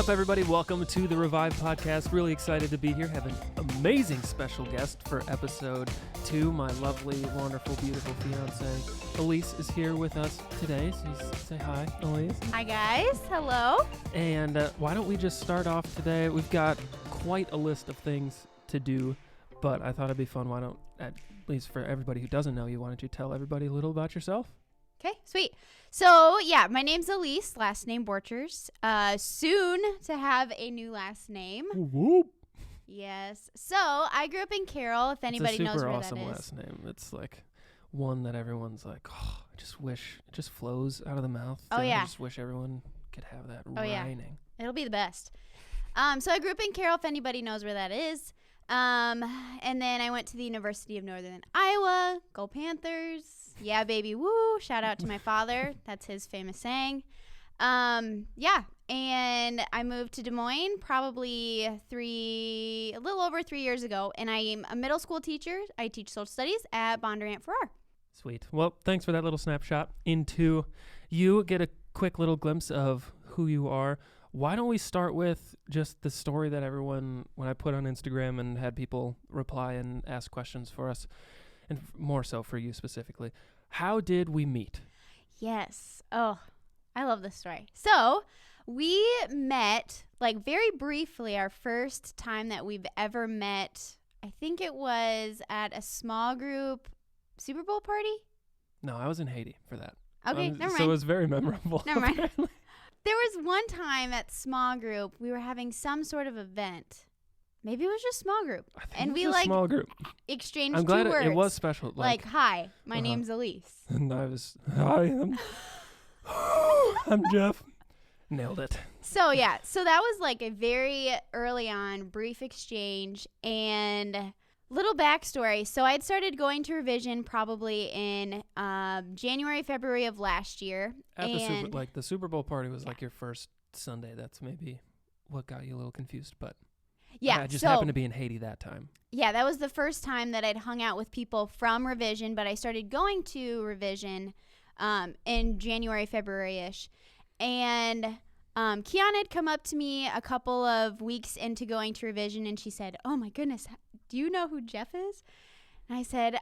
up, everybody? Welcome to the Revive Podcast. Really excited to be here. Have an amazing special guest for episode 2. My lovely, wonderful, beautiful fiance, Elyse, is here with us today. So say hi, Elyse. Hi, guys. Hello. And why don't we just start off today? We've got quite a list of things to do, but I thought it'd be fun. Why don't, at least for everybody who doesn't know you, why don't you tell everybody a little about yourself? Okay, sweet. So, yeah, my name's Elyse, last name Borchers. Soon to have a new last name. Whoop. Yes. So, I grew up in Carroll, if anybody knows where that is. It's a super awesome last name. It's like one that everyone's like, oh, I just wish it just flows out of the mouth. Oh, yeah. I just wish everyone could have that rhyming. Yeah. It'll be the best. So, I grew up in Carroll, if anybody knows where that is. And then I went to the University of Northern Iowa. Go Panthers. Yeah, baby, woo. Shout out to my father. That's his famous saying. Yeah, and I moved to Des Moines probably a little over 3 years ago, and I am a middle school teacher. I teach social studies at Bondurant Farrar. Sweet. Well, thanks for that little snapshot into you. Get a quick little glimpse of who you are. Why don't we start with just the story that everyone, when I put on Instagram and had people reply and ask questions for us, and more so for you specifically. How did we meet? Yes. Oh, I love this story. So we met like very briefly our first time that we've ever met. I think it was at a small group Super Bowl party. No, I was in Haiti for that. Okay, never mind. So it was very memorable. Never mind. There was one time at small group we were having some sort of event. Maybe it was just small group. And we like small group. Exchanged I'm glad 2 words. It was special. Like hi, my name's Elyse. And I'm Jeff. Nailed it. So yeah, so that was like a very early on brief exchange and little backstory. So I'd started going to revision probably in January, February of last year. At the Super Bowl party was like your first Sunday. That's maybe what got you a little confused, but. Yeah, I just happened to be in Haiti that time. Yeah, that was the first time that I'd hung out with people from revision, but I started going to revision in January, February-ish. And Kiana had come up to me a couple of weeks into going to revision, and she said, oh, my goodness, do you know who Jeff is? And I said,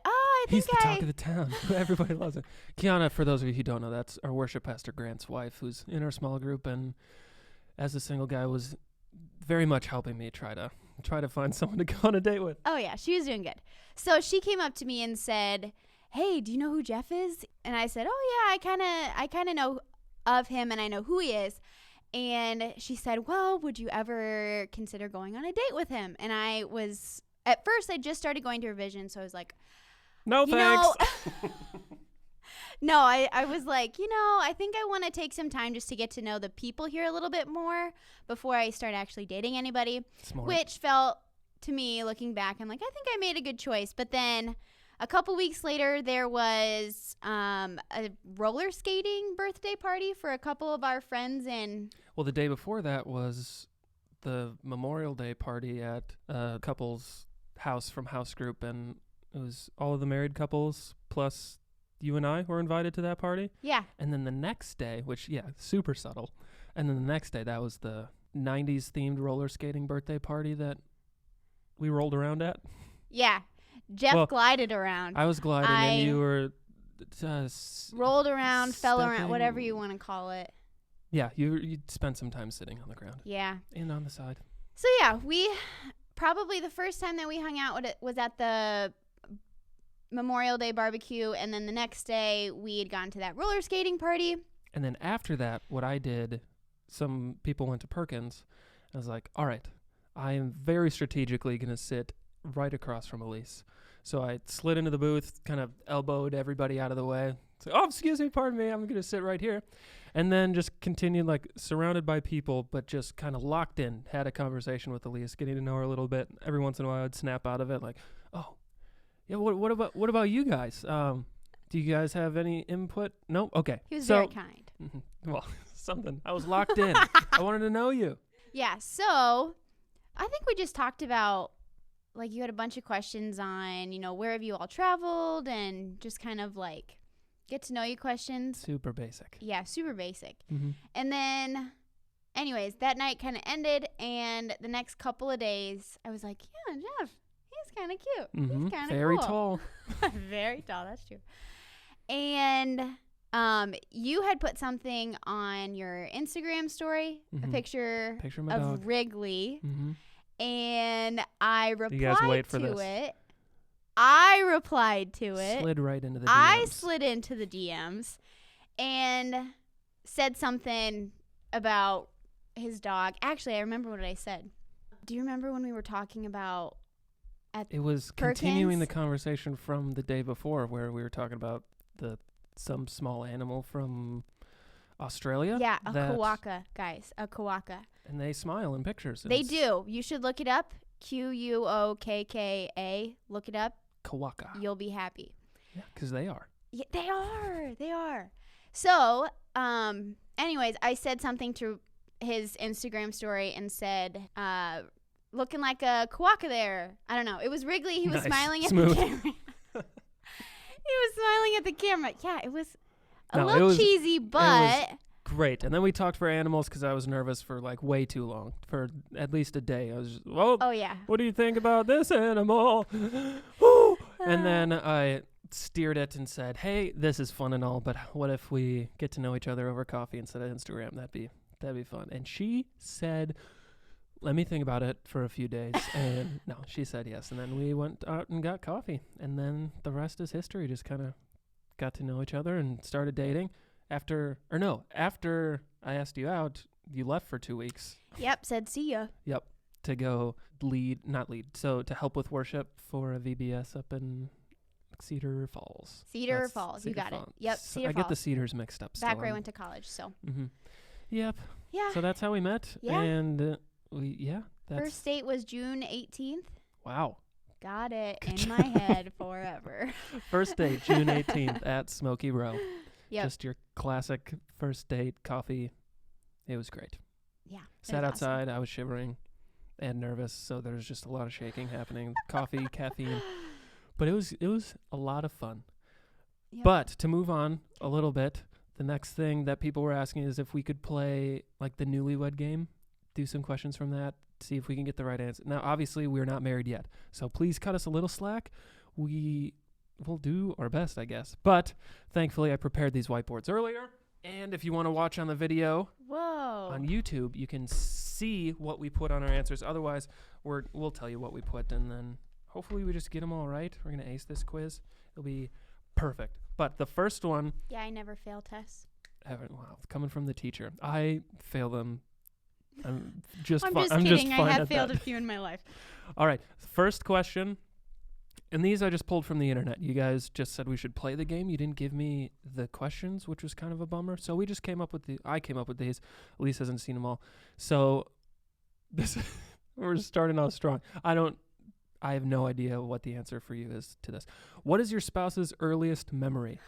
He's the talk of the town. Everybody loves it. Kiana, for those of you who don't know, that's our worship pastor Grant's wife, who's in our small group, and as a single guy was very much helping me try to find someone to go on a date with. Oh yeah, she was doing good. So she came up to me and said, "Hey, do you know who Jeff is?" And I said, "Oh yeah, I kind of know of him and I know who he is." And she said, "Well, would you ever consider going on a date with him?" And at first I just started going to revision, so I was like, "No, thanks." No, I was like, I think I want to take some time just to get to know the people here a little bit more before I start actually dating anybody. Smart. Which felt, to me, looking back, I'm like, I think I made a good choice. But then a couple weeks later, there was a roller skating birthday party for a couple of our friends. Well, the day before that was the Memorial Day party at a couple's house from house group. And it was all of the married couples plus you and I were invited to that party. Yeah. And then the next day, which, super subtle. And then the next day, that was the 90s themed roller skating birthday party that we rolled around at. Yeah. Jeff glided around. I was gliding and you were rolled around, fell around, whatever you want to call it. Yeah. You spent some time sitting on the ground. Yeah. And on the side. So yeah, we probably the first time that we hung out was at the Memorial Day barbecue, and then the next day we had gone to that roller skating party. And then after that, what I did, some people went to Perkins. I was like, all right, I am very strategically going to sit right across from Elyse. So I slid into the booth, kind of elbowed everybody out of the way. So, oh, excuse me, pardon me, I'm going to sit right here. And then just continued like surrounded by people, but just kind of locked in, had a conversation with Elyse, getting to know her a little bit. Every once in a while I'd snap out of it like, oh, yeah, what about you guys? Do you guys have any input? No? Okay. He was very kind. Well, something. I was locked in. I wanted to know you. Yeah, so I think we just talked about, like, you had a bunch of questions on, where have you all traveled and just kind of like get to know you questions. Super basic. Yeah, super basic. Mm-hmm. And then anyways, that night kind of ended, and the next couple of days, I was like, yeah, Jeff, he's kind of cute. He's kind of Very cool. tall. Very tall, that's true. And you had put something on your Instagram story, a picture of my of dog. Wrigley, Mm-hmm. and I You guys replied wait for to this. it. I replied to it. Slid right into the DMs. I slid into the DMs and said something about his dog. Actually, I remember what I said. Do you remember when we were talking about It was Perkins? continuing the conversation from the day before where we were talking about some small animal from Australia. Yeah, a that- kawaka, guys. A kawaka. And they smile in pictures. and They it's do. You should look it up. Quokka. Look it up. Kawaka. You'll be happy. Yeah, because they are. Yeah, they are. They are. So, anyways, I said something to his Instagram story and said, looking like a kawaka there. I don't know. It was Wrigley. He was Nice. smiling at Smooth. the camera. He was smiling at the camera. Yeah, it was a No, little it was- cheesy, but Great. And then we talked for animals because I was nervous for like way too long. For at least a day. I was just, well, oh yeah. what do you think about this animal? Woo! And then I steered it and said, hey, this is fun and all, but what if we get to know each other over coffee instead of Instagram? That'd be fun. And she said, let me think about it for a few days. And no, she said yes. And then we went out and got coffee. And then the rest is history. Just kind of got to know each other and started dating. After I asked you out, you left for 2 weeks. Yep, said see ya. Yep. To go to help with worship for a VBS up in Cedar Falls. Cedar That's Falls, you Cedar got it. Falls. Yep, So Cedar I get the Falls. Cedars mixed up. Back where I went to college, so. Mm-hmm. Yep. Yeah. So that's how we met. Yeah. And that's First date was June 18th. wow. Got it Good in my head forever. First date, June 18th at Smoky Row. Yep. Just your classic first date coffee. It was great. Yeah. Sat outside. I was shivering and nervous, so there was just a lot of shaking happening. Coffee, caffeine. But it was a lot of fun. Yep. But to move on a little bit, the next thing that people were asking is if we could play like the newlywed game, do some questions from that, see if we can get the right answer. Now, obviously, we're not married yet, so please cut us a little slack. We will do our best, I guess. But thankfully, I prepared these whiteboards earlier. And if you want to watch on the video Whoa. on YouTube, you can see what we put on our answers. Otherwise, we'll tell you what we put, and then hopefully we just get them all right. We're going to ace this quiz. It'll be perfect. But the first one, Yeah, I never fail tests. wow, coming from the teacher. I fail them. I'm just I'm fine. just I'm kidding. just I fine have at failed that. a few in my life. All right, first question. And these I just pulled from the internet. You guys just said we should play the game. You didn't give me the questions, which was kind of a bummer. So we just came up with I came up with these. Elyse hasn't seen them all. So we're starting off strong. I have no idea what the answer for you is to this. What is your spouse's earliest memory?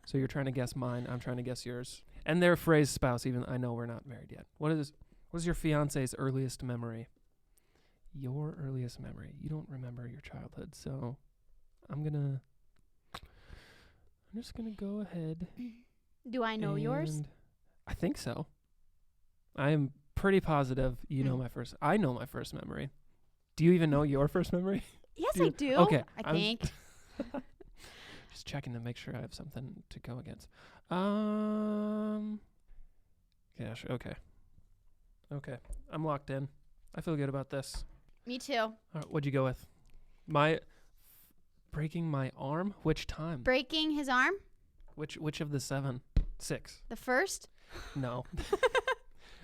So you're trying to guess mine. I'm trying to guess yours. And their phrase spouse, even I know we're not married yet. What is your fiance's earliest memory? Your earliest memory. You don't remember your childhood, so I'm just gonna go ahead. Do I know yours? and I think so. I am pretty positive you know my first. I know my first memory. Do you even know your first memory? Yes, do you- I do. okay, I think. Just checking to make sure I have something to go against. Gosh, okay. I'm locked in. I feel good about this. Me too. All right, what'd you go with? Breaking my arm? Which time? Breaking his arm? Which of the 6? The first? No.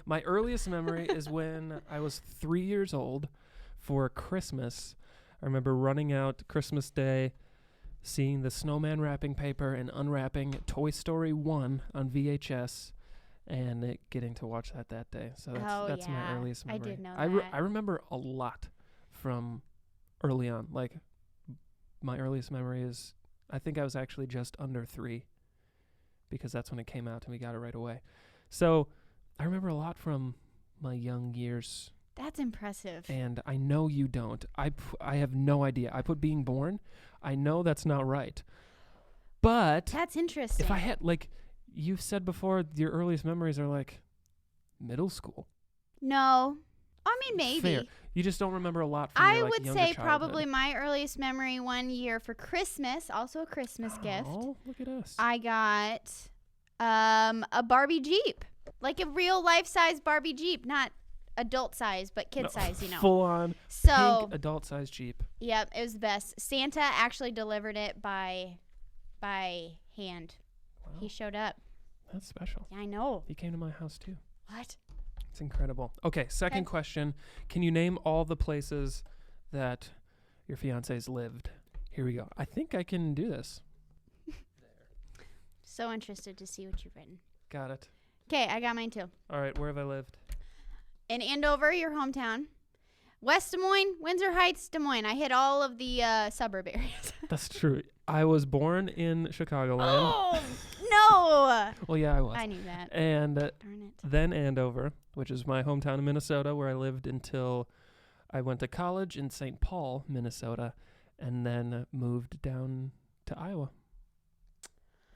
My earliest memory is when I was 3 years old for Christmas. I remember running out Christmas Day, seeing the snowman wrapping paper and unwrapping Toy Story 1 on VHS and getting to watch that day. So that's my yeah. earliest I memory. did know I that. remember a lot from early on. Like, my earliest memory is, I think I was actually just under 3 because that's when it came out and we got it right away. So I remember a lot from my young years. That's impressive. And I know you don't. I have no idea. I put being born. I know that's not right. But That's interesting. if I had, like, you've said before, your earliest memories are like middle school. No. I mean, maybe. Fair. You just don't remember a lot from I your, like, would younger say childhood. probably my earliest memory one year for Christmas, also a Christmas gift. Oh, look at us. I got a Barbie Jeep. Like a real life-size Barbie Jeep, not adult size, but kid size, you know. Full on So, pink adult size Jeep. yep, it was the best. Santa actually delivered it by hand. Wow. He showed up. That's special. Yeah, I know. He came to my house too. What? It's incredible. Okay, second question. Can you name all the places that your fiancés lived? Here we go. I think I can do this. So interested to see what you've written. Got it. Okay, I got mine too. All right, where have I lived? In Andover, your hometown. West Des Moines, Windsor Heights, Des Moines. I hit all of the suburb areas. That's true. I was born in Chicagoland. Oh, no. Well, yeah, I was. I knew that. And Darn it. then Andover, which is my hometown in Minnesota, where I lived until I went to college in St. Paul, Minnesota, and then moved down to Iowa.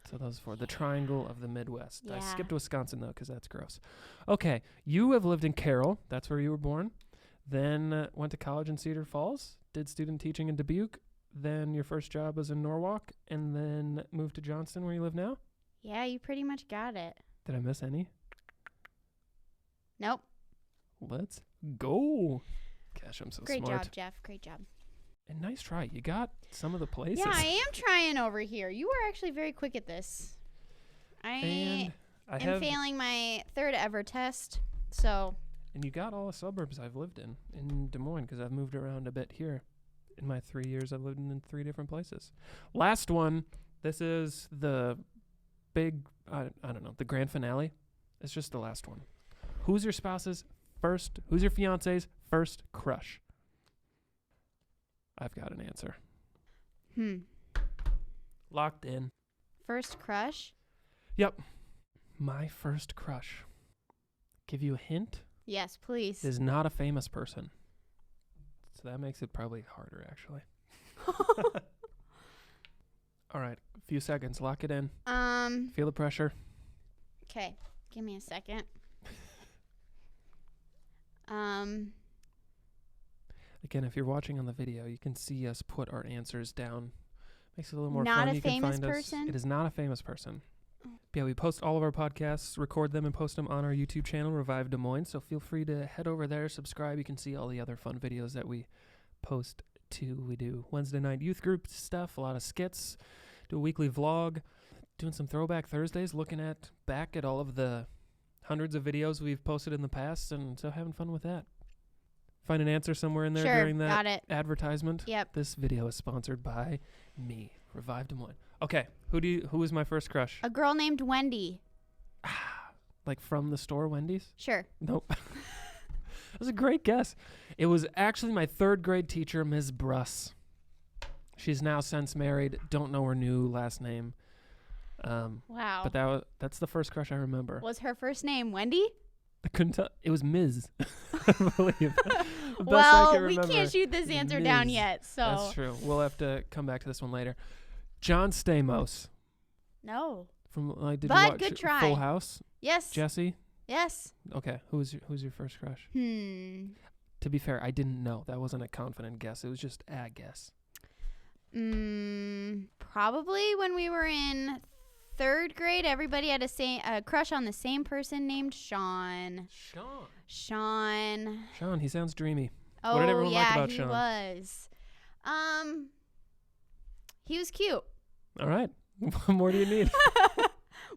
So those four. The triangle of the Midwest. I Yeah. skipped Wisconsin, though, because that's gross. Okay, you have lived in Carroll. That's where you were born. Then went to college in Cedar Falls, did student teaching in Dubuque. Then your first job was in Norwalk, and then moved to Johnston, where you live now. Yeah, you pretty much got it. Did I miss any? Nope. Let's go. Gosh, I'm so Great smart. job, Jeff. Great job. And nice try. You got some of the places. Yeah, I am trying over here. You were actually very quick at this. And I am have, failing my third ever test, so. and you got all the suburbs I've lived in Des Moines, because I've moved around a bit here. In my 3 years, I've lived in 3 different places. Last one. This is the big, I don't know, the grand finale. It's just the last one. Who's your who's your fiance's first crush? I've got an answer. Locked in. First crush? Yep. My first crush. Give you a hint? Yes, please. Is not a famous person. So that makes it probably harder, actually. All right. A few seconds. Lock it in. Feel the pressure. Okay. Give me a second. Again, if you're watching on the video, you can see us put our answers down. Makes it a little more Not fun. a You can famous find person? us. It is not a famous person. Yeah, we post all of our podcasts, record them, and post them on our YouTube channel, Revive Des Moines. So feel free to head over there, subscribe. You can see all the other fun videos that we post too. We do Wednesday night youth group stuff, a lot of skits, do a weekly vlog, doing some throwback Thursdays, looking back at all of the hundreds of videos we've posted in the past, and so having fun with that. Find an answer somewhere in there Sure, during that got it. advertisement. Yep. This video is sponsored by me, Revive Des Moines. Okay, who is my first crush? A girl named Wendy. Like from the store, Wendy's? Sure. Nope. That was a great guess. It was actually my 3rd grade teacher, Ms. Bruss. She's now since married. Don't know her new last name. Wow. But that's the first crush I remember. Was her first name Wendy? I couldn't tell. It was Ms. I believe. The best I Well, can we remember. can't shoot this answer down Ms. yet, so. That's true. We'll have to come back to this one later. John Stamos. No. From did But you watch good try. Full House? Yes. Jesse? Yes. Okay. Who's your first crush? To be fair, I didn't know. That wasn't a confident guess. It was just a guess. Probably when we were in 3rd grade, everybody had a crush on the same person named Sean. Sean. Sean, he sounds dreamy. Oh, What did everyone like about he Sean? was. He was cute. All right. What more do you need?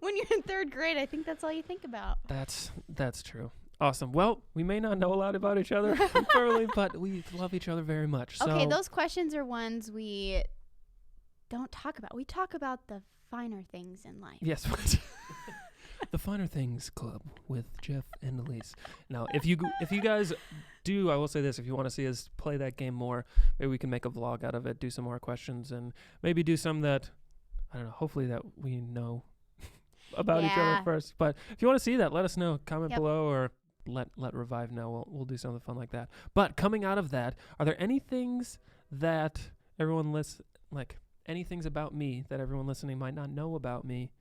When you're in 3rd grade, I think that's all you think about. That's true. Awesome. Well, we may not know a lot about each other thoroughly, but we love each other very much. So Okay, those questions are ones we don't talk about. We talk about the finer things in life. Yes. The Finer Things Club with Jeff and Elyse. Now, if you guys do, I will say this: if you want to see us play that game more, maybe we can make a vlog out of it, do some more questions, and maybe do some that I don't know. Hopefully, that we know about each other Yeah. first. But if you want to see that, let us know. Comment Yep. below or let Revive know. We'll do something fun like that. But coming out of that, are there any things that any things about me that everyone listening might not know about me,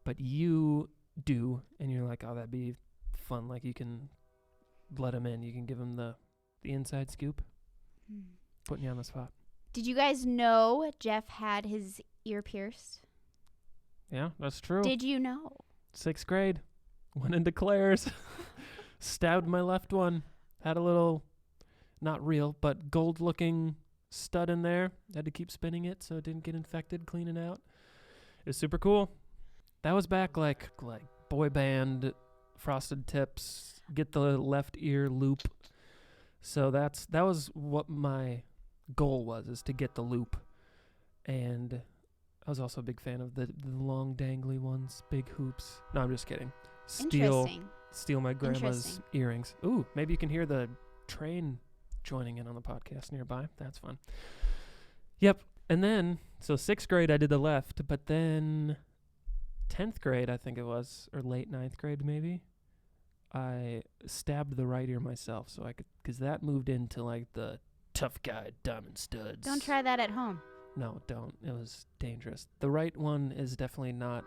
but you do, and you're like, oh, that'd be fun. Like you can let him in. You can give him the inside scoop. Putting you on the spot. Did you guys know Jeff had his ear pierced? Yeah, that's true. Did you know? 6th grade. Went into Claire's. Stabbed my left one. Had a little, not real, but gold-looking stud in there. Had to keep spinning it so it didn't get infected, clean it out. It was super cool. That was back like boy band, frosted tips, get the left ear loop. So that was what my goal was, is to get the loop. And I was also a big fan of the long dangly ones, big hoops. No, I'm just kidding. Steal my grandma's earrings. Ooh, maybe you can hear the train joining in on the podcast nearby. That's fun. Yep. And then, so 6th grade I did the left, but then 10th grade, I think it was, or late 9th grade maybe, I stabbed the right ear myself so I could, because that moved into like the tough guy diamond studs. Don't try that at home. No, don't. It was dangerous. The right one is definitely not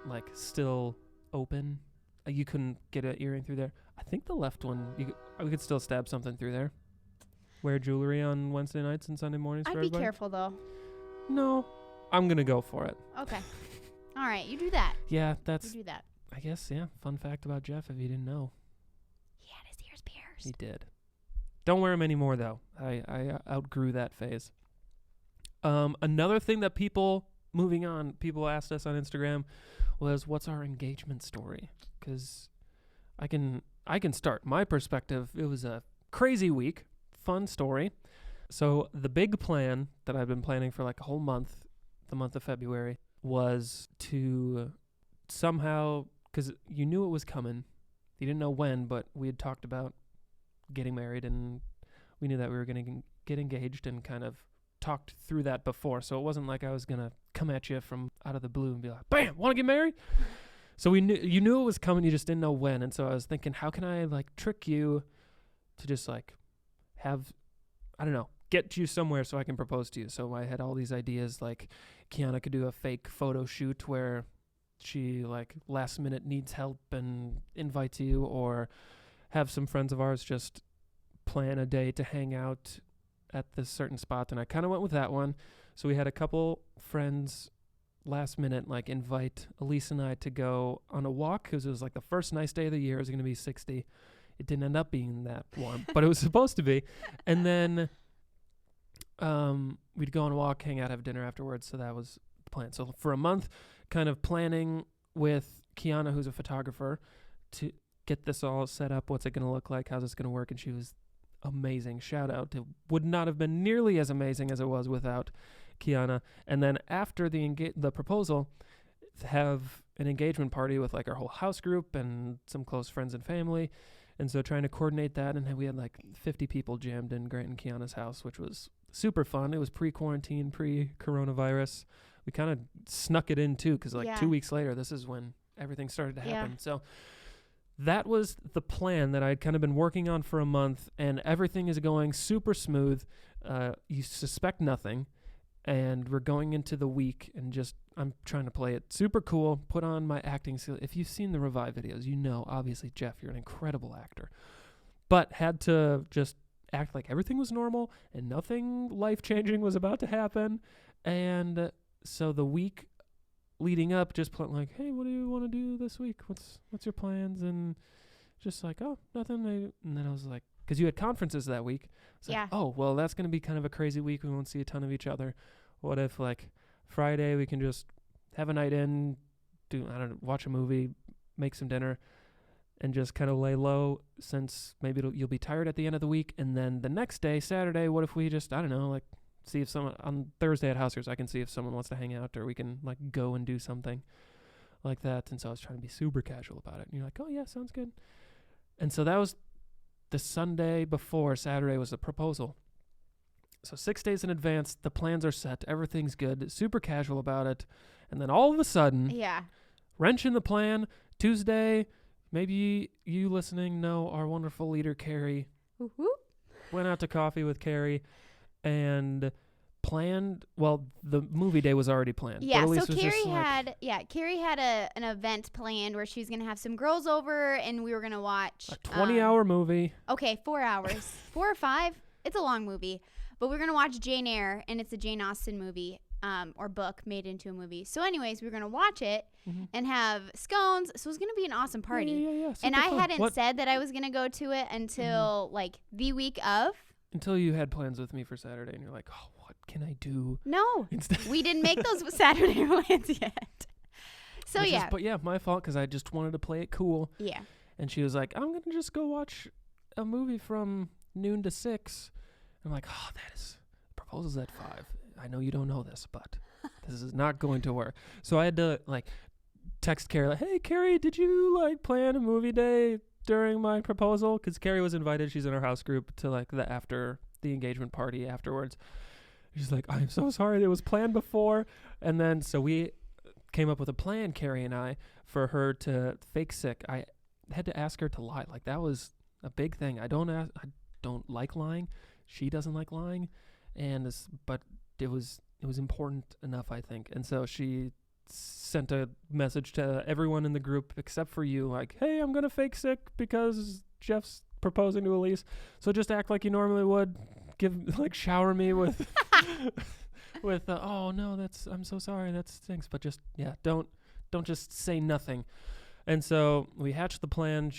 like still open. You couldn't get an earring through there. I think the left one, we could still stab something through there. Wear jewelry on Wednesday nights and Sunday mornings for I'd be everybody. careful, though. No, I'm going to go for it. Okay. All right, you do that. Yeah, that's, You do that. I guess, yeah, fun fact about Jeff if you didn't know. He had his ears pierced. He did. Don't wear them anymore, though. I outgrew that phase. Another thing that people asked us on Instagram was, what's our engagement story? Because I can start. My perspective, it was a crazy week. Fun story. So the big plan that I've been planning for like a whole month, the month of February, was to somehow, because you knew it was coming. You didn't know when, but we had talked about getting married, and we knew that we were going to get engaged and kind of talked through that before. So it wasn't like I was going to come at you from out of the blue and be like, bam, want to get married? So you knew it was coming, you just didn't know when. And so I was thinking, how can I like trick you to just like have, I don't know, get you somewhere so I can propose to you. So I had all these ideas, like Kiana could do a fake photo shoot where she like last minute needs help and invites you, or have some friends of ours just plan a day to hang out at this certain spot. And I kind of went with that one. So we had a couple friends last minute like invite Elyse and I to go on a walk, because it was like the first nice day of the year. It was going to be 60. It didn't end up being that warm, but it was supposed to be. And then we'd go on a walk, hang out, have dinner afterwards. So that was the plan. So for a month, kind of planning with Kiana, who's a photographer, to get this all set up. What's it going to look like? How's this going to work? And she was amazing. Shout out. It would not have been nearly as amazing as it was without Kiana. And then after the proposal, have an engagement party with like our whole house group and some close friends and family. And so trying to coordinate that, and we had like 50 people jammed in Grant and Kiana's house, which was super fun. It was pre-quarantine, pre-coronavirus. We kind of snuck it in too, because like 2 weeks later, this is when everything started to happen. Yeah. So that was the plan that I'd kind of been working on for a month, and everything is going super smooth. You suspect nothing, and we're going into the week, and just I'm trying to play it super cool, put on my acting skill. If you've seen the Revive videos, you know, obviously, Jeff, you're an incredible actor. But had to just act like everything was normal and nothing life-changing was about to happen. And so the week leading up, just like, hey, what do you want to do this week? What's your plans? And just like, oh, nothing. And then I was like, because you had conferences that week. Like, oh, well, that's going to be kind of a crazy week. We won't see a ton of each other. What if like Friday we can just have a night in, watch a movie, make some dinner, and just kind of lay low, since maybe you'll be tired at the end of the week. And then the next day, Saturday, what if we just, see if someone on Thursday at Housers, I can see if someone wants to hang out, or we can like go and do something like that. And so I was trying to be super casual about it. And you're like, oh yeah, sounds good. And so that was the Sunday before. Saturday was the proposal. So 6 days in advance, the plans are set. Everything's good. Super casual about it. And then all of a sudden, wrench in the plan. Tuesday, maybe you listening know our wonderful leader, Carrie. Woo-hoo. Went out to coffee with Carrie, and planned. Well, the movie day was already planned. Yeah, but Elyse so was Carrie just had an event planned where she was going to have some girls over and we were going to watch a 20-hour movie. Okay, 4 hours. 4 or 5. It's a long movie. But we're going to watch Jane Eyre, and it's a Jane Austen movie or book made into a movie. So anyways, we were going to watch it and have scones. So it was going to be an awesome party. Yeah. And I hadn't said that I was going to go to it until like the week of. Until you had plans with me for Saturday, and you're like, oh, what can I do? No, we didn't make those Saturday plans yet. So but yeah, my fault because I just wanted to play it cool. Yeah. And she was like, I'm going to just go watch a movie from noon to 6. I'm like, oh, proposal's at 5. I know you don't know this, but this is not going to work. So I had to like text Carrie, like, hey, Carrie, did you like plan a movie day during my proposal? Because Carrie was invited. She's in our house group to like the engagement party afterwards. She's like, I'm so sorry. It was planned before. And then so we came up with a plan, Carrie and I, for her to fake sick. I had to ask her to lie. Like that was a big thing. I don't like lying. She doesn't like lying. But it was important enough, I think. And so she sent a message to everyone in the group except for you, like, hey, I'm gonna fake sick because Jeff's proposing to Elyse, so just act like you normally would. Shower me with oh no, I'm so sorry, that stinks, but just don't just say nothing. And so we hatched the plan.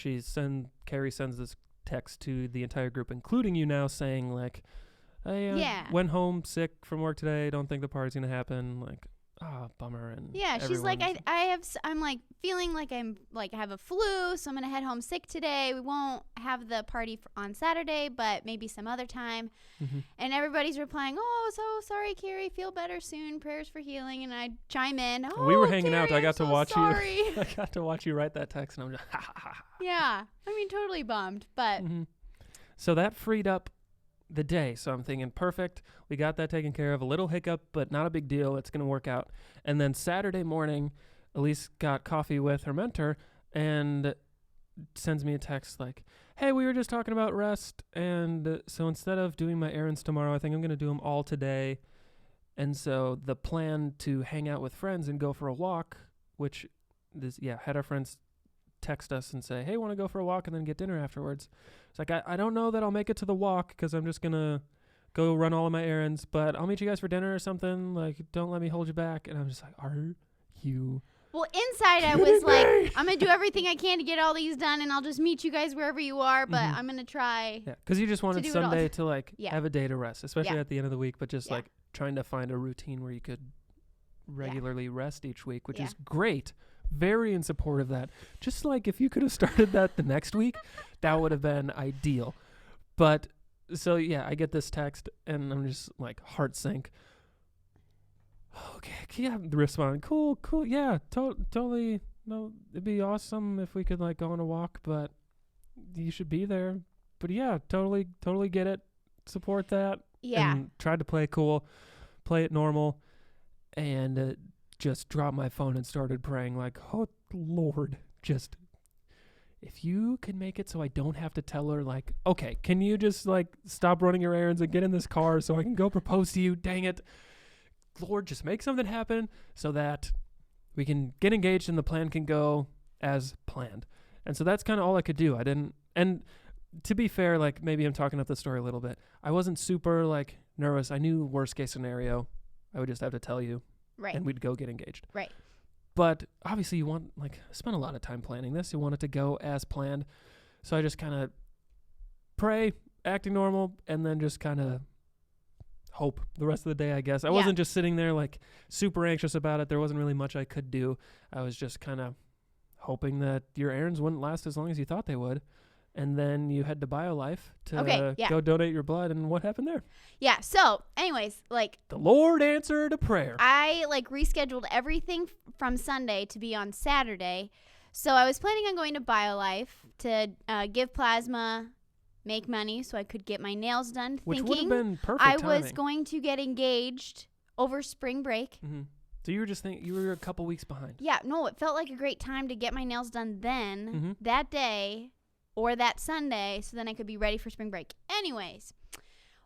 Carrie sends this text to the entire group, including you now, saying like, hey, went home sick from work today, don't think the party's gonna happen, like, bummer. And she's like, I'm like feeling like I have a flu, so I'm gonna head home sick today. We won't have the party on Saturday, but maybe some other time. And everybody's replying, oh, so sorry, Carrie, feel better soon, prayers for healing. And I chime in, oh, we were hanging Carrie, out. I got to watch you. I got to watch you write that text, and I'm just yeah, I mean, totally bummed, but so that freed up the day. So I'm thinking, perfect, we got that taken care of. A little hiccup, but not a big deal. It's going to work out. And then Saturday morning, Elyse got coffee with her mentor and sends me a text like, hey, we were just talking about rest, and so instead of doing my errands tomorrow, I think I'm going to do them all today. And so the plan to hang out with friends and go for a walk, which had our friends text us and say, hey, want to go for a walk and then get dinner afterwards. It's like, I don't know that I'll make it to the walk because I'm just going to go run all of my errands, but I'll meet you guys for dinner or something. Like, don't let me hold you back. And I'm just like, are you Well, inside I was like, I'm going to do everything I can to get all these done, and I'll just meet you guys wherever you are, but I'm going to try. Yeah, because you just wanted Sunday to like have a day to rest, especially at the end of the week, but just like trying to find a routine where you could regularly rest each week, which is great. Very in support of that. Just like if you could have started that the next week, that would have been ideal. But so I get this text and I'm just like heart sink. Okay, respond. Cool. Yeah, totally. No, it'd be awesome if we could like go on a walk, but you should be there. But yeah, totally get it. Support that. Yeah. And tried to play it cool, play it normal, and just dropped my phone and started praying like, oh, Lord, just if you could make it so I don't have to tell her, like, okay, can you just like stop running your errands and get in this car so I can go propose to you? Dang it. Lord, just make something happen so that we can get engaged and the plan can go as planned. And so that's kind of all I could do. And to be fair, like maybe I'm talking up the story a little bit. I wasn't super like nervous. I knew worst case scenario. I would just have to tell you. Right. And we'd go get engaged. Right. But obviously you want, like, spend a lot of time planning this. You want it to go as planned. So I just kind of pray, acting normal, and then just kind of hope the rest of the day, I guess. I wasn't just sitting there, like, super anxious about it. There wasn't really much I could do. I was just kind of hoping that your errands wouldn't last as long as you thought they would. And then you head to BioLife to go donate your blood. And what happened there? Yeah. So anyways, like the Lord answered a prayer. I like rescheduled everything from Sunday to be on Saturday. So I was planning on going to BioLife to give plasma, make money so I could get my nails done. Which would have been perfect timing. I was going to get engaged over spring break. Mm-hmm. So you were just thinking, you were a couple weeks behind. Yeah. No, it felt like a great time to get my nails done then, that day. Or that Sunday, so then I could be ready for spring break. Anyways,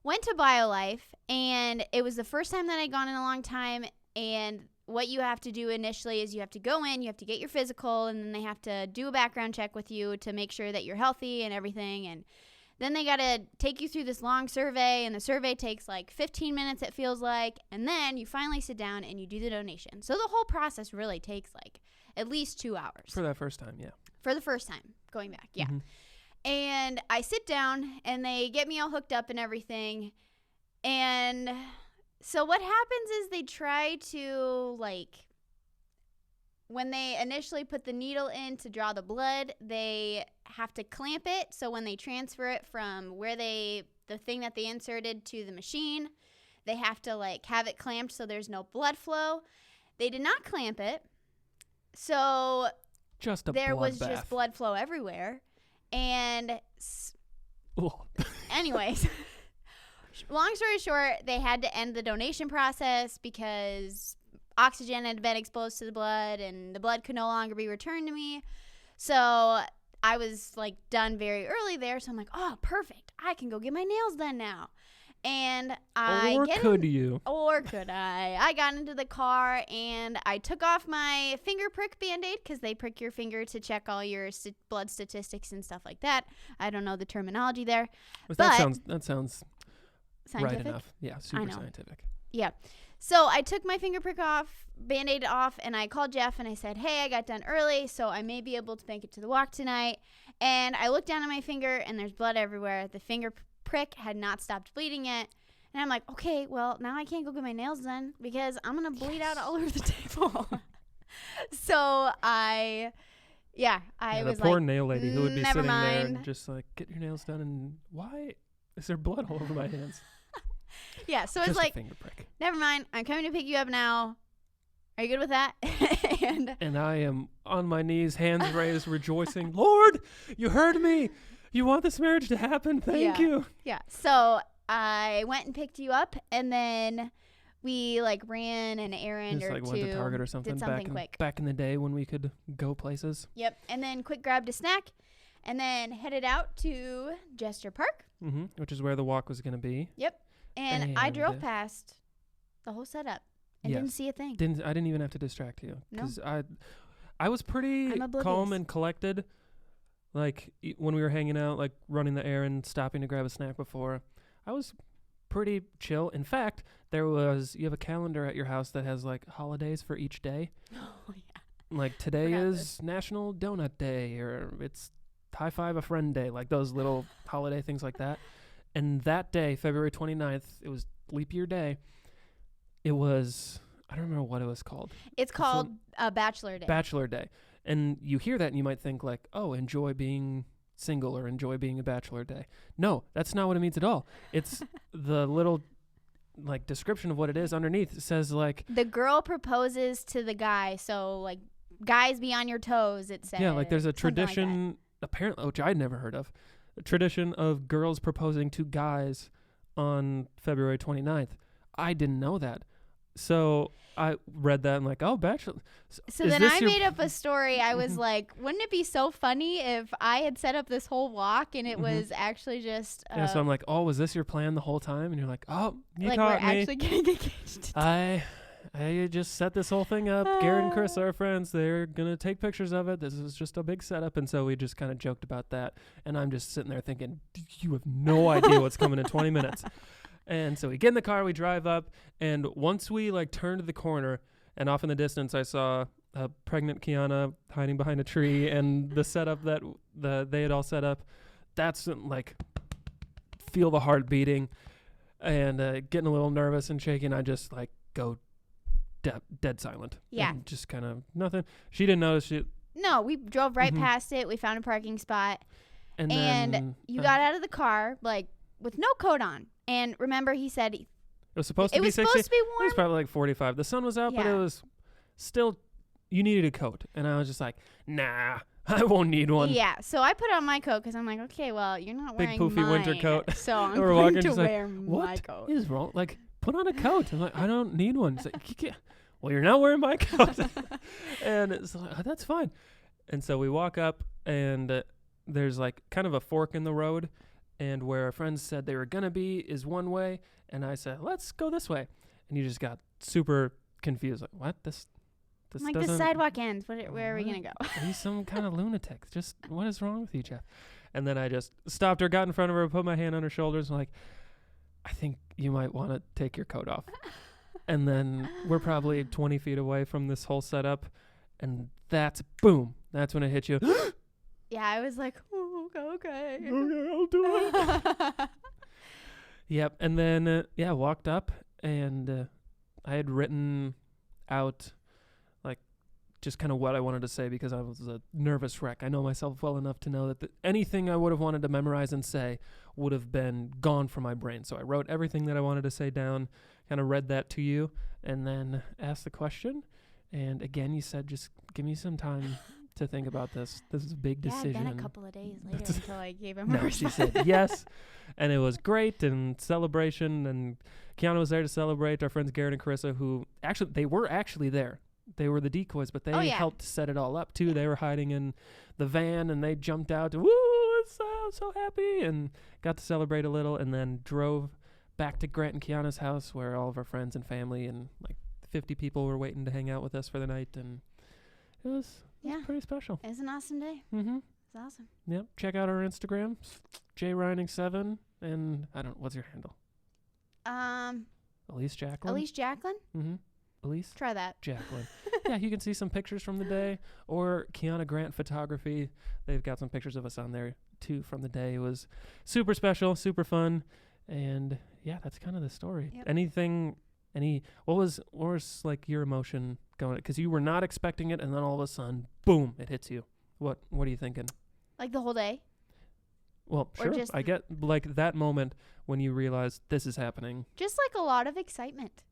went to BioLife, and it was the first time that I'd gone in a long time. And what you have to do initially is you have to go in, you have to get your physical, and then they have to do a background check with you to make sure that you're healthy and everything. And then they got to take you through this long survey, and the survey takes like 15 minutes, it feels like. And then you finally sit down and you do the donation. So the whole process really takes like at least 2 hours. For that first time, yeah. For the first time, going back, yeah. And I sit down, and they get me all hooked up and everything. And so what happens is they try to, like, when they initially put the needle in to draw the blood, they have to clamp it. So when they transfer it from where the thing that they inserted to the machine, they have to, like, have it clamped so there's no blood flow. They did not clamp it. So there was just blood flow everywhere. And anyways, long story short, they had to end the donation process because oxygen had been exposed to the blood and the blood could no longer be returned to me. So I was like done very early there. So I'm like, oh, perfect. I can go get my nails done now. And Or could I? I got into the car and I took off my finger prick Band-Aid because they prick your finger to check all your blood statistics and stuff like that. I don't know the terminology there. But that sounds scientific? Right enough. Yeah, super scientific. Yeah. So I took my finger prick Band-Aid off, and I called Jeff and I said, hey, I got done early, so I may be able to make it to the walk tonight. And I looked down at my finger and there's blood everywhere. The finger prick had not stopped bleeding yet. And I'm like, okay, well, now I can't go get my nails done because I'm going to bleed out all over the table. So I was the poor like, nail lady who would be sitting mind. there and just like, get your nails done, and why is there blood all over my hands? Yeah, so just it's like, a finger prick. Never mind, I'm coming to pick you up now. Are you good with that? and I am on my knees, hands raised, rejoicing. Lord, you heard me. You want this marriage to happen? Thank you. Yeah. So I went and picked you up, and then we like ran an errand just or like two. Went to Target or something. Did something quick. Back in the day when we could go places. Yep. And then quick grabbed a snack, and then headed out to Jester Park. Which is where the walk was going to be. Yep. And I drove past the whole setup and didn't see a thing. I didn't even have to distract you because No. I was pretty calm and collected. Like when we were hanging out, like running the errand, stopping to grab a snack before, I was pretty chill. In fact, you have a calendar at your house that has like holidays for each day. Oh yeah. Like today is National Donut Day, or it's High Five a Friend Day, like those little holiday things like that. And that day, February 29th, it was leap year day. It was, I don't remember what it was called. It's called Bachelor Day. Bachelor Day. And you hear that and you might think like, oh, enjoy being single or enjoy being a bachelor day. No, that's not what it means at all. It's the little like description of what it is underneath. It says like the girl proposes to the guy. So like guys be on your toes, it says. Yeah, like there's a tradition apparently, which I'd never heard of. A tradition of girls proposing to guys on February 29th. I didn't know that. So I read that and like, oh, bachelor. So then I made up a story. I was like, wouldn't it be so funny if I had set up this whole walk and it was actually just. Yeah, so I'm like, oh, was this your plan the whole time? And you're like, oh, you like caught we're me. Actually getting engaged. I just set this whole thing up. Garrett and Chris are friends. They're going to take pictures of it. This is just a big setup. And so we just kind of joked about that. And I'm just sitting there thinking, you have no idea what's coming in 20 minutes. And so we get in the car, we drive up. And once we like turned the corner and off in the distance, I saw a pregnant Kiana hiding behind a tree and the setup that they had all set up. That's like feel the heart beating and getting a little nervous and shaking. I just like go dead silent. Yeah. And just kind of nothing. She didn't notice it. No, we drove right past it. We found a parking spot. And then, you got out of the car, like, with no coat on. And remember, he said it was supposed to be 60. Supposed to be warm. It was probably like 45. The sun was out, but it was still, you needed a coat. And I was just like, nah, I won't need one. Yeah, so I put on my coat because I'm like, okay, well, you're not wearing big poofy winter coat. So I'm going to wear what my coat. What is wrong? Like, put on a coat. I'm like, I don't need one. It's like, you can't. Well, you're not wearing my coat. And it's like, oh, that's fine. And so we walk up, and there's like kind of a fork in the road, and where our friends said they were going to be is one way, and I said, let's go this way. And you just got super confused. Like, what? This Like, doesn't... the sidewalk ends. Where are we going to go? Are you some kind of lunatic? Just, what is wrong with you, Jeff? And then I just stopped her, got in front of her, put my hand on her shoulders, and like, I think you might want to take your coat off. And then we're probably 20 feet away from this whole setup, and that's boom. That's when it hit you. Yeah, I was like, oh, okay. Okay, I'll do it. Yep. And then, walked up, and I had written out, like, just kind of what I wanted to say because I was a nervous wreck. I know myself well enough to know that anything I would have wanted to memorize and say would have been gone from my brain. So I wrote everything that I wanted to say down, kind of read that to you, and then asked the question. And again, you said, just give me some time to think about this. This is a big decision. Yeah, then a couple of days later until I gave him a No, response. she said yes. And it was great and celebration. And Kiana was there to celebrate. Our friends Garrett and Carissa, who they were actually there. They were the decoys, but they helped set it all up too. Yeah. They were hiding in the van, and they jumped out. Woo! So happy, and got to celebrate a little, and then drove back to Grant and Kiana's house, where all of our friends and family and like 50 people were waiting to hang out with us for the night, and it was pretty special. It was an awesome day. Mm-hmm. It was awesome. Yep. Check out our Instagram, jreining7, and what's your handle? Elyse Jacqueline. Elyse Jacqueline. Mm-hmm. Elyse. Try that. Jacqueline. Yeah, you can see some pictures from the day, or Kiana Grant Photography. They've got some pictures of us on there too from the day. It was super special, super fun, and yeah, that's kind of the story. Yep. What was like your emotion going? Because you were not expecting it, and then all of a sudden, boom, it hits you. What are you thinking? Like the whole day? Well, sure. I get like that moment when you realize this is happening. Just like a lot of excitement.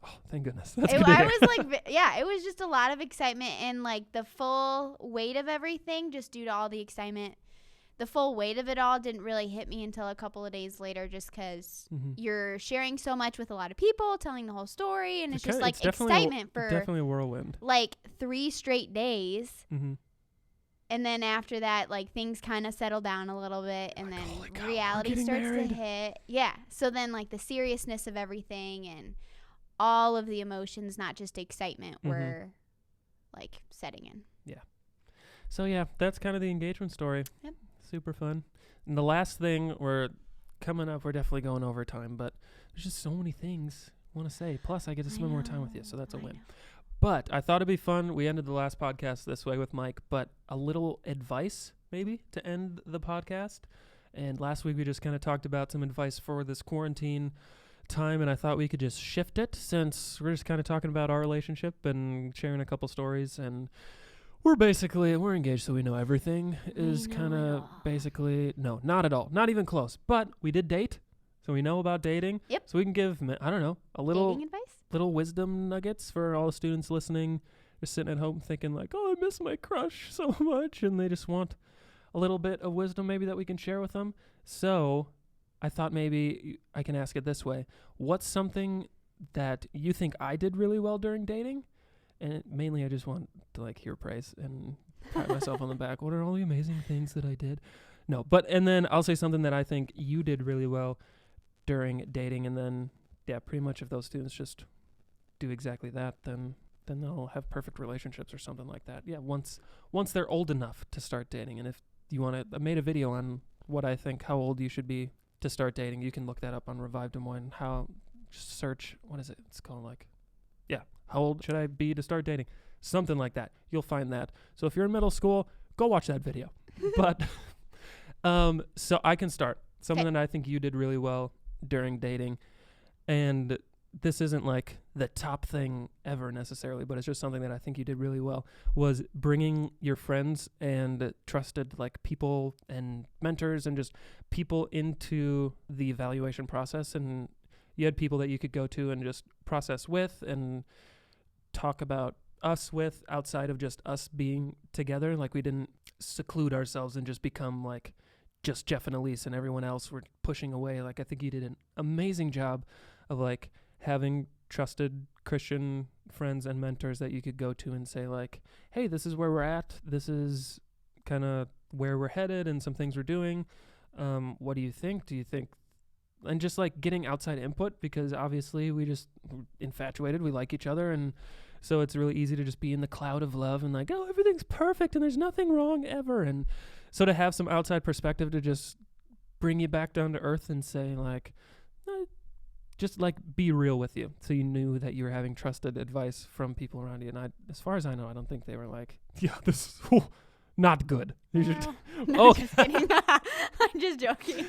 Oh, thank goodness. That's I good to hear. was like, it was just a lot of excitement, and like the full weight of everything, just due to all the excitement. The full weight of it all didn't really hit me until a couple of days later, just because you're sharing so much with a lot of people, telling the whole story, and it's just like excitement for definitely a whirlwind. Like 3 straight days. Mm-hmm. And then after that, like, things kind of settle down a little bit, and then reality starts to hit. Yeah. So then, like, the seriousness of everything and all of the emotions, not just excitement, were, like, setting in. Yeah. So, yeah, that's kind of the engagement story. Yep. Super fun. And the last thing, we're coming up, we're definitely going over time, but there's just so many things I want to say. Plus, I get to spend more time with you, so that's a win. But I thought it'd be fun. We ended the last podcast this way with Mike, but a little advice maybe to end the podcast. And last week we just kind of talked about some advice for this quarantine time, and I thought we could just shift it since we're just kind of talking about our relationship and sharing a couple stories. And we're engaged, so we know everything is kind of basically, no, not at all. Not even close. But we did date, so we know about dating. Yep. So we can give, I don't know, a little dating advice? Little wisdom nuggets for all the students listening, just sitting at home thinking like, oh, I miss my crush so much, and they just want a little bit of wisdom maybe that we can share with them. So I thought maybe I can ask it this way. What's something that you think I did really well during dating? And mainly I just want to like hear praise and pat myself on the back. What are all the amazing things that I did? No, and then I'll say something that I think you did really well during dating, and then pretty much if those students just do exactly that, then they'll have perfect relationships or something like that. Yeah, once they're old enough to start dating. And if you want to, I made a video on what I think how old you should be to start dating. You can look that up on Revive Des Moines. Just search, what is it? It's called how old should I be to start dating? Something like that. You'll find that. So if you're in middle school, go watch that video. But so I can start. Something that I think you did really well during dating, and this isn't like the top thing ever necessarily, but it's just something that I think you did really well, was bringing your friends and trusted like people and mentors and just people into the evaluation process. And you had people that you could go to and just process with and talk about us with outside of just us being together. Like we didn't seclude ourselves and just become like just Jeff and Elyse and everyone else were pushing away. Like I think you did an amazing job of like having trusted Christian friends and mentors that you could go to and say like, hey, this is where we're at. This is kind of where we're headed and some things we're doing. What do you think? Do you think, and just like getting outside input, because obviously we're infatuated, we like each other, and so it's really easy to just be in the cloud of love and like, oh, everything's perfect and there's nothing wrong ever. And so to have some outside perspective to just bring you back down to earth and say like, just like be real with you, so you knew that you were having trusted advice from people around you. And as far as I know, I don't think they were like, yeah, this is not good. You should. No, just kidding. I'm just joking.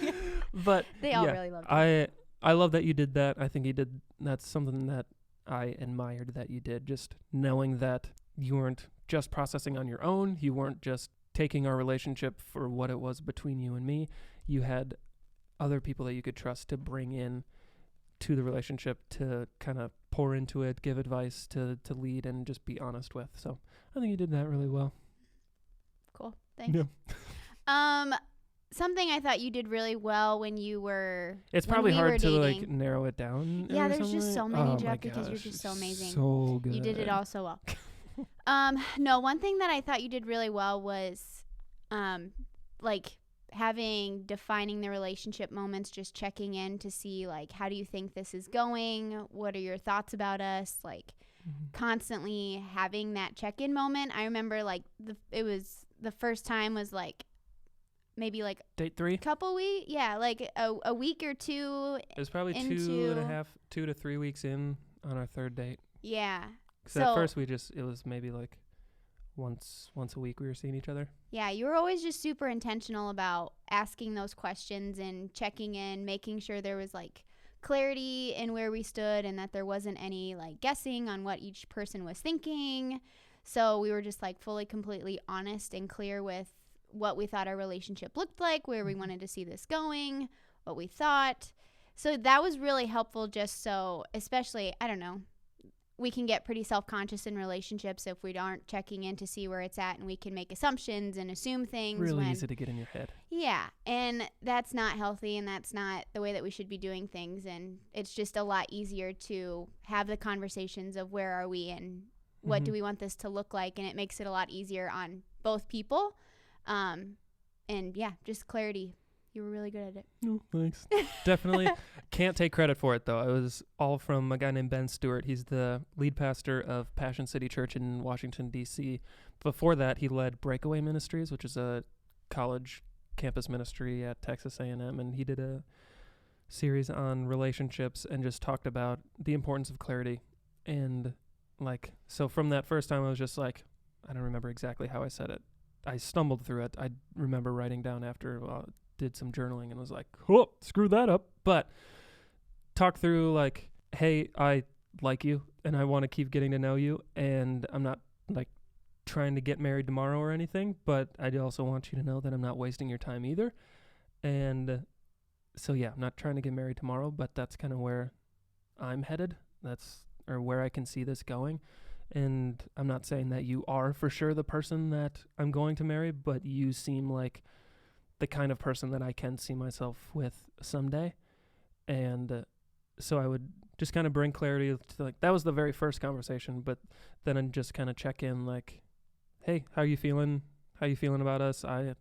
But they all really loved it. I love that you did that. I think you did. That's something that I admired that you did. Just knowing that you weren't just processing on your own. You weren't just taking our relationship for what it was between you and me. You had other people that you could trust to bring in to the relationship, to kind of pour into it, give advice, to lead, and just be honest with. So I think you did that really well. Cool. Thanks. Yeah. Something I thought you did really well when you were. It's probably hard to like narrow it down. Yeah, there's just so many, Jeff, because you're just so amazing. So good. You did it all so well. No, one thing that I thought you did really well was, like defining the relationship moments, just checking in to see like, how do you think this is going? What are your thoughts about us? Like, constantly having that check-in moment. I remember like the first time was like maybe like date 3, couple weeks, like a week or two. It was probably 2 to 3 weeks in on our third date. Yeah. So at first it was maybe like once a week we were seeing each other. Yeah, you were always just super intentional about asking those questions and checking in, making sure there was like clarity in where we stood and that there wasn't any like guessing on what each person was thinking. So we were just like fully, completely honest and clear with what we thought our relationship looked like, where we wanted to see this going, what we thought. So that was really helpful, just so, especially, I don't know, we can get pretty self-conscious in relationships if we aren't checking in to see where it's at, and we can make assumptions and assume things. Really easy to get in your head. Yeah, and that's not healthy, and that's not the way that we should be doing things, and it's just a lot easier to have the conversations of where are we and what do we want this to look like, and it makes it a lot easier on both people. And yeah, just clarity. You were really good at it. Oh, thanks. Definitely can't take credit for it, though. It was all from a guy named Ben Stuart. He's the lead pastor of Passion City Church in Washington, D.C. Before that, he led Breakaway Ministries, which is a college campus ministry at Texas A&M, and he did a series on relationships and just talked about the importance of clarity. And, like, so from that first time, I was just like, I don't remember exactly how I said it. I stumbled through it. I remember writing down after did some journaling and was like, oh, screw that up. But talk through like, hey, I like you and I want to keep getting to know you, and I'm not like trying to get married tomorrow or anything, but I also want you to know that I'm not wasting your time either. And so yeah, I'm not trying to get married tomorrow, but that's kind of where I'm headed. Or where I can see this going. And I'm not saying that you are for sure the person that I'm going to marry, but you seem like the kind of person that I can see myself with someday. And so I would just kind of bring clarity to, like, that was the very first conversation, but then I'd just kind of check in like, hey, how you feeling? How you feeling about us? I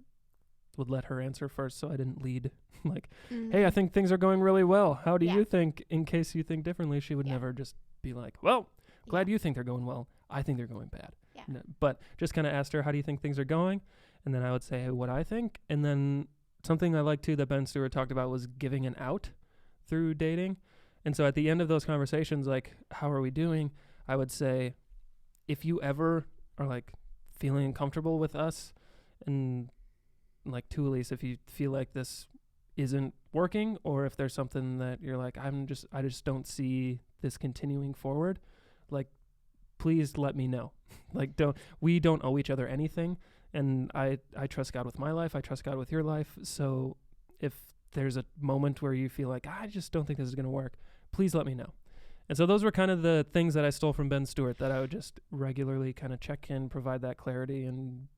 would let her answer first, so I didn't lead like, hey, I think things are going really well. How do you think? In case you think differently, she would never just be like, well, glad you think they're going well. I think they're going bad. Yeah. No, but just kind of asked her, how do you think things are going? And then I would say what I think. And then something I like too that Ben Stuart talked about was giving an out through dating. And so at the end of those conversations, like, how are we doing? I would say, if you ever are like feeling uncomfortable with us, and like to Elyse, if you feel like this isn't working, or if there's something that you're like, I just don't see this continuing forward, like, please let me know. Like, we don't owe each other anything. And I trust God with my life. I trust God with your life. So if there's a moment where you feel like, I just don't think this is going to work, please let me know. And so those were kind of the things that I stole from Ben Stuart, that I would just regularly kind of check in, provide that clarity, and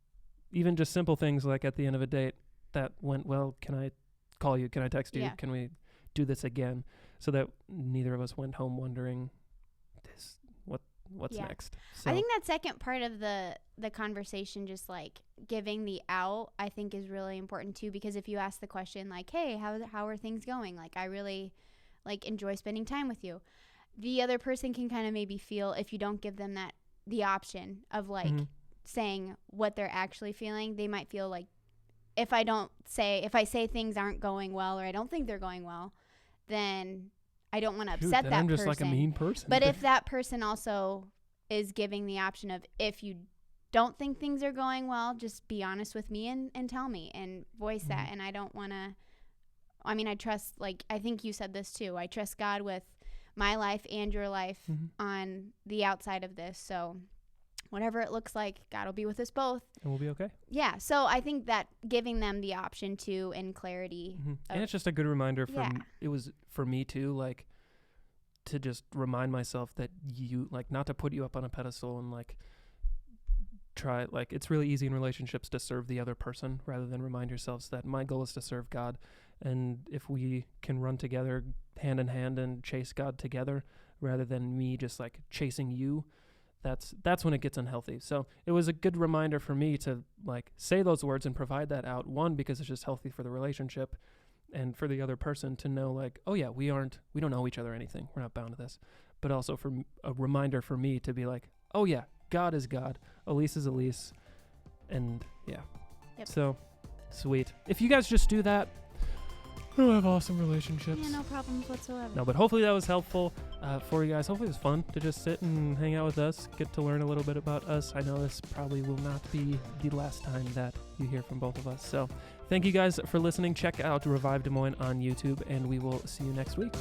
even just simple things like at the end of a date that went well, can I call you? Can I text you? Yeah. Can we do this again? So that neither of us went home wondering, what's Yeah. next. So, I think that second part of the conversation, just like giving the out, I think is really important too, because if you ask the question like, hey, how are things going? Like, I really like enjoy spending time with you. The other person can kind of maybe feel, if you don't give them the option of like saying what they're actually feeling, they might feel like if I say things aren't going well, or I don't think they're going well, then I don't want to upset then that I'm just person. like a mean person. But if that person also is giving the option of, if you don't think things are going well, just be honest with me and tell me and voice that. And I don't want to, I mean, I trust, like, I think you said this too. I trust God with my life and your life on the outside of this. So whatever it looks like, God will be with us both. And we'll be okay. Yeah. So I think that giving them the option to, and clarity. And it's just a good reminder it was for me too, like, to just remind myself that you, like, not to put you up on a pedestal and like try, like, it's really easy in relationships to serve the other person rather than remind yourselves that my goal is to serve God. And if we can run together hand in hand and chase God together rather than me just like chasing you, that's when it gets unhealthy. So it was a good reminder for me to like say those words and provide that out. One, because it's just healthy for the relationship, and for the other person to know like, oh yeah, we don't owe each other anything. We're not bound to this. But also for a reminder for me to be like, oh yeah, God is God. Elyse is Elyse. And yeah. Yep. So sweet. If you guys just do that, we'll have awesome relationships. Yeah, no problems whatsoever. No, but hopefully that was helpful for you guys. Hopefully it was fun to just sit and hang out with us, get to learn a little bit about us. I know this probably will not be the last time that you hear from both of us. So thank you guys for listening. Check out Revive Des Moines on YouTube, and we will see you next week.